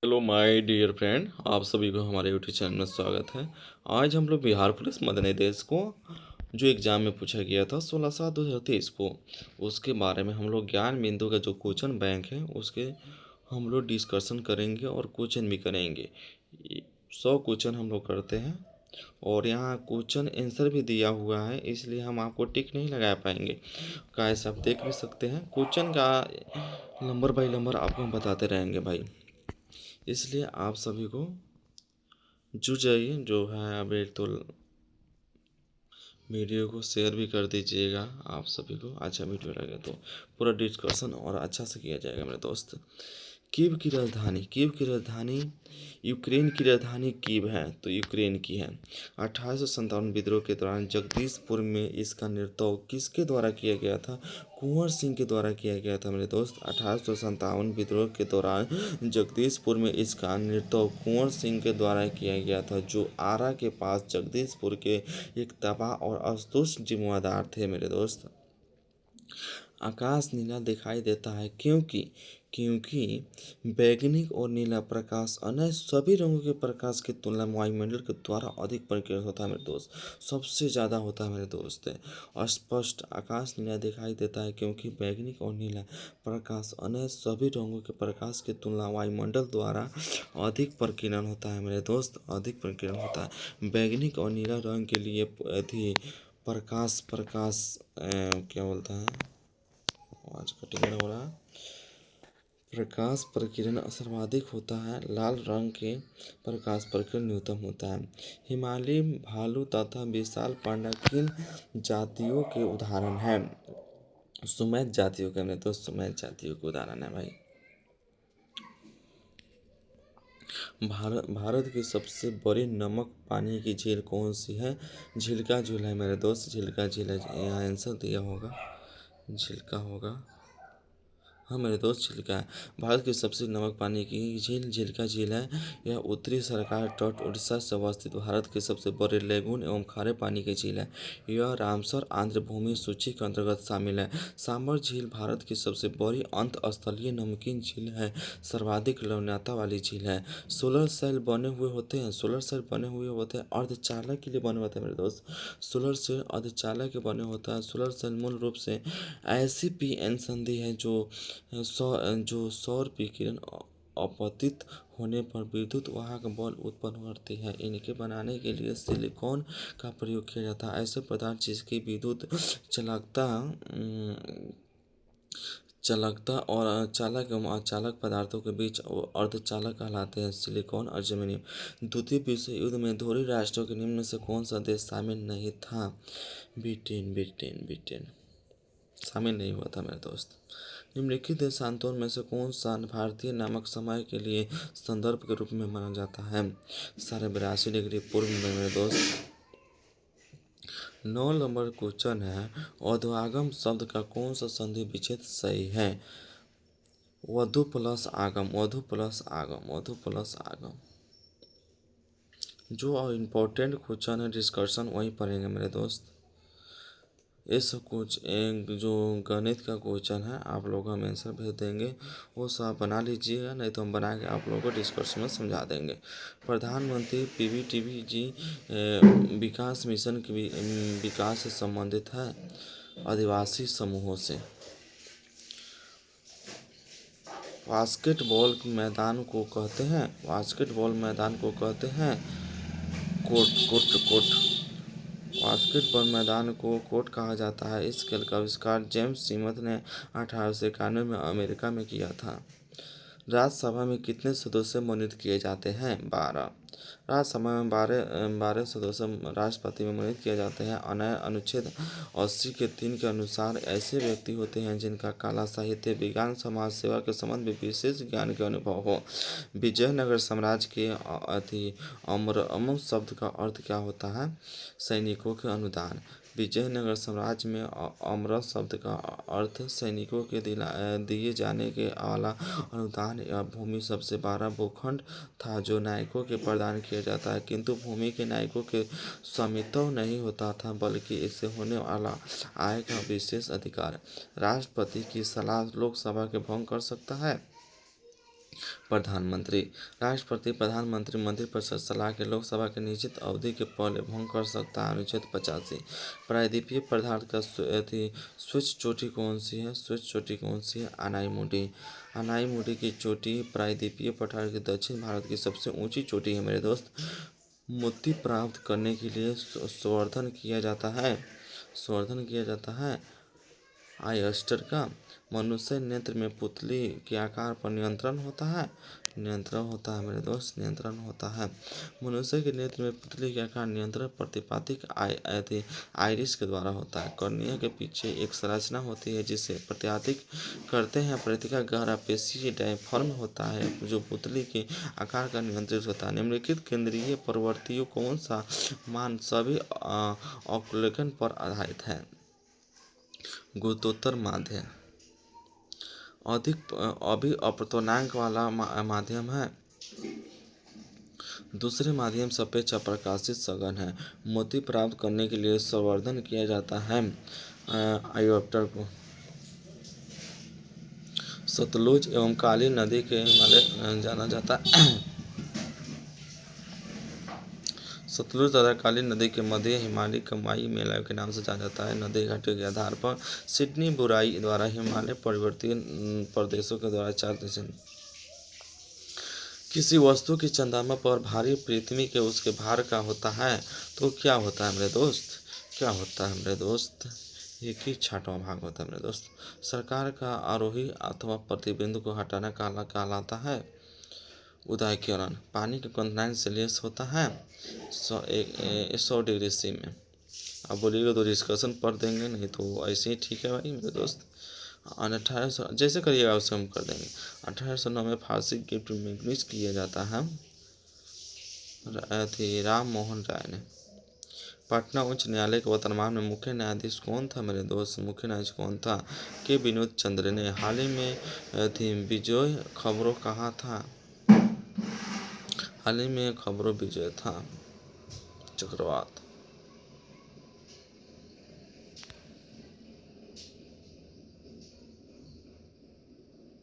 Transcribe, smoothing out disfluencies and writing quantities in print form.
Hello my dear friend, आप सभी को हमारे यूट्यूब चैनल में स्वागत है। आज हम लोग बिहार पुलिस मध्य प्रदेश को जो एग्ज़ाम में पूछा गया था 16/7/2023 को, उसके बारे में हम लोग ज्ञान बिंदु का जो क्वेश्चन बैंक है उसके हम लोग डिस्कशन करेंगे और क्वेश्चन भी करेंगे। 100 क्वेश्चन हम लोग करते हैं और यहाँ क्वेश्चन आंसर भी दिया हुआ है, इसलिए हम आपको टिक नहीं लगा पाएंगे। कैसे आप देख भी सकते हैं, क्वेश्चन का नंबर बाई नंबर आपको हम बताते रहेंगे भाई, इसलिए आप सभी को जुड़ जाइए। जो है अभी तो वीडियो को शेयर भी कर दीजिएगा आप सभी को। अच्छा वीडियो लगे तो पूरा डिस्कशन और अच्छा से किया जाएगा मेरे दोस्त। कीव की राजधानी यूक्रेन की राजधानी कीव है, तो यूक्रेन की है। 1857 विद्रोह के दौरान जगदीशपुर में इसका निर्तव किसके द्वारा किया गया था? कुंवर सिंह के द्वारा किया गया था मेरे दोस्त। 1857 विद्रोह के दौरान जगदीशपुर में इसका निर्तव कुंवर सिंह के द्वारा किया गया था, जो आरा के पास जगदीशपुर के एक तबाह और असंतुष्ट जिम्मेदार थे मेरे दोस्त। आकाश नीला दिखाई देता है क्योंकि क्योंकि बैगनी और नीला प्रकाश अन्य सभी रंगों के प्रकाश की तुलना में वायुमंडल के द्वारा अधिक प्रकीर्णित होता है मेरे दोस्त। सबसे ज़्यादा होता है मेरे दोस्त। स्पष्ट आकाश नीला दिखाई देता है क्योंकि बैगनी और नीला प्रकाश अन्य सभी रंगों के प्रकाश की तुलना वायुमंडल द्वारा अधिक प्रकीर्णन होता है मेरे दोस्त, अधिक प्रकीर्णन होता है। बैगनी और नीला रंग के लिए प्रकाश प्रकाश क्या बोलता है, आज कटिंग हो रहा है। प्रकाश प्रकीर्णन सर्वाधिक होता है, लाल रंग के प्रकाश प्रकीर्णन न्यूनतम होता है। हिमालयी भालू तथा विशाल पांडा किन जातियों के उदाहरण हैं? सुमेध जातियों के, में तो सुमेध जातियों के उदाहरण है भाई। भारत की सबसे बड़ी नमक पानी की झील कौन सी है? झीलका झील है मेरे दोस्त, झीलका झील है। यहाँ आंसर दिया होगा, झीलका होगा। हाँ मेरे दोस्त, झीलका है। भारत की सबसे नमक पानी की झील झीलका झील है। यह उत्तरी सरकार तट उड़ीसा से अवस्थित भारत की सबसे बड़ी लेगून एवं खारे पानी की झील है। यह रामसर आर्द्र भूमि सूची के अंतर्गत शामिल है। सांबर झील भारत की सबसे बड़ी अंतःस्थलीय नमकीन झील है, सर्वाधिक लवणता वाली झील है। सोलर सेल बने हुए होते हैं, सोलर सेल बने हुए होते हैं अर्धचालक के लिए बने होते हैं मेरे दोस्त। सोलर सेल अर्धचालक के बने होता है। सोलर सेल मूल रूप से ऐसी पीएन संधि है जो सौर विकिरण अपतित होने पर विद्युत वाहक बल उत्पन्न करती है। इनके बनाने के लिए सिलिकॉन का प्रयोग किया जाता है। ऐसे पदार्थ जिसकी विद्युत चालकता और चालक एवं अचालक पदार्थों के बीच अर्धचालक कहलाते हैं, सिलिकॉन और जर्मेनियम। द्वितीय विश्व युद्ध में धुरी राष्ट्रों के निम्न में से कौन सा देश शामिल नहीं था? ब्रिटेन शामिल नहीं हुआ था मेरे दोस्त। निम्नलिखित देशांतरों में से कौन सा भारतीय नामक समय के लिए संदर्भ के रूप में माना जाता है? 82.5 डिग्री पूर्व में मेरे दोस्त। 9 नंबर क्वेश्चन है, ऊर्ध्वागम शब्द का कौन सा संधि विच्छेद सही है? वधु प्लस आगम, वधु प्लस आगम, वधु प्लस आगम। जो इम्पोर्टेंट क्वेश्चन है डिस्कशन वही पढ़ेंगे मेरे दोस्त। इस कुछ एक जो गणित का क्वेश्चन है आप लोग हम आंसर भेज देंगे, वो सब बना लीजिएगा, नहीं तो हम बना के आप लोगों को डिस्कशन में समझा देंगे। प्रधानमंत्री पीवीटीवी जी विकास मिशन की विकास से संबंधित है आदिवासी समूहों से। बास्केटबॉल मैदान को कहते हैं, बास्केटबॉल मैदान को कहते हैं कोर्ट। बास्केटबॉल मैदान को कोर्ट कहा जाता है। इस खेल का आविष्कार जेम्स स्मिथ ने 1891 में अमेरिका में किया था। राज्यसभा में कितने सदस्य मनोनीत किए जाते हैं? 12। राज्यसभा में 12 सदस्य राष्ट्रपति में मनोनीत किए जाते हैं। अनुच्छेद 80 के 3 के अनुसार ऐसे व्यक्ति होते हैं जिनका कला, साहित्य, विज्ञान, समाज सेवा के संबंध में विशेष ज्ञान के अनुभव हो। विजयनगर साम्राज्य के अमर शब्द का अर्थ क्या होता है? सैनिकों के अनुदान। विजयनगर साम्राज्य में अमर शब्द का अर्थ सैनिकों के दिए जाने के वाला अनुदान या भूमि। सबसे 12 भूखंड था जो नायकों के प्रदान किया जाता है, किंतु भूमि के नायकों के स्वामित्व नहीं होता था, बल्कि इससे होने वाला आय का विशेष अधिकार राष्ट्रपति की सलाह लोकसभा के भंग कर सकता है। प्रधानमंत्री। राष्ट्रपति प्रधानमंत्री मंत्रिपरिषद सलाह के लोकसभा के निश्चित अवधि के पहले भंग कर सकता है। अनुच्छेद 85। प्रायद्वीपीय पदार्थ का स्विच चोटी कौन सी है? स्विच चोटी कौन सी है? अनाईमुडी। अनाईमुडी की चोटी प्रायद्वीपीय पठार की दक्षिण भारत की सबसे ऊंची चोटी है मेरे दोस्त। मोती प्राप्त करने के लिए संवर्धन किया जाता है। संवर्धन किया जाता है ऑयस्टर का। मनुष्य नेत्र में पुतली के आकार पर नियंत्रण होता है। नियंत्रण होता है मेरे दोस्त, नियंत्रण होता है। मनुष्य के नेत्र में पुतली के आकार नियंत्रण प्रतिपातिक आइरिस के द्वारा होता है। कॉर्निया के पीछे एक संरचना होती है जिसे प्रत्यातिक करते हैं। प्रत्येक गहरा पेशीय डायफ्राम होता है जो पुतली के आकार का नियंत्रित होता है। निम्नलिखित केंद्रीय प्रवृत्तियों कौन सा मान सभी अवलोकन पर आधारित है? गुरुत्वाकर्षण माध्य अभी अपवर्तनांक वाला माध्यम है। दूसरे माध्यम सापेक्ष अप्रकाशित सघन है। मोती प्राप्त करने के लिए संवर्धन किया जाता है ऑयस्टर को। सतलुज एवं काली नदी के हिमालय जाना जाता है। सतलुज तथा काली नदी के मध्य हिमालय कमाई मेला के नाम से जाना जाता है। नदी घाटियों के आधार पर सिडनी बुराई द्वारा हिमालय पर्वतीय प्रदेशों के द्वारा 4 दिशा। किसी वस्तु की चंद्रमा पर भारी पृथ्वी के उसके भार का होता है तो क्या होता है मेरे दोस्त? क्या होता है मेरे दोस्त? 1/6वां भाग होता है मेरे दोस्त। सरकार का आरोही अथवा प्रतिबिंब को हटाना कहलाता है उदय किरण। पानी का क्वथनांक सेल्सियस होता है 100 डिग्री सी में। अब बोलिएगा तो डिस्कशन पढ़ देंगे, नहीं तो ऐसे ही ठीक है भाई मेरे दोस्त। 1800 जैसे करिएगा उसे हम कर देंगे। 1809 में फांसी गिफ्ट में किया जाता है राम मोहन राय ने। पटना उच्च न्यायालय के वर्तमान में मुख्य न्यायाधीश कौन था मेरे दोस्त? मुख्य न्यायाधीश कौन था? के विनोद चंद्र ने। हाल ही में विजय खबरों कहा था? हाल ही में खबरों विजय था चक्रवात।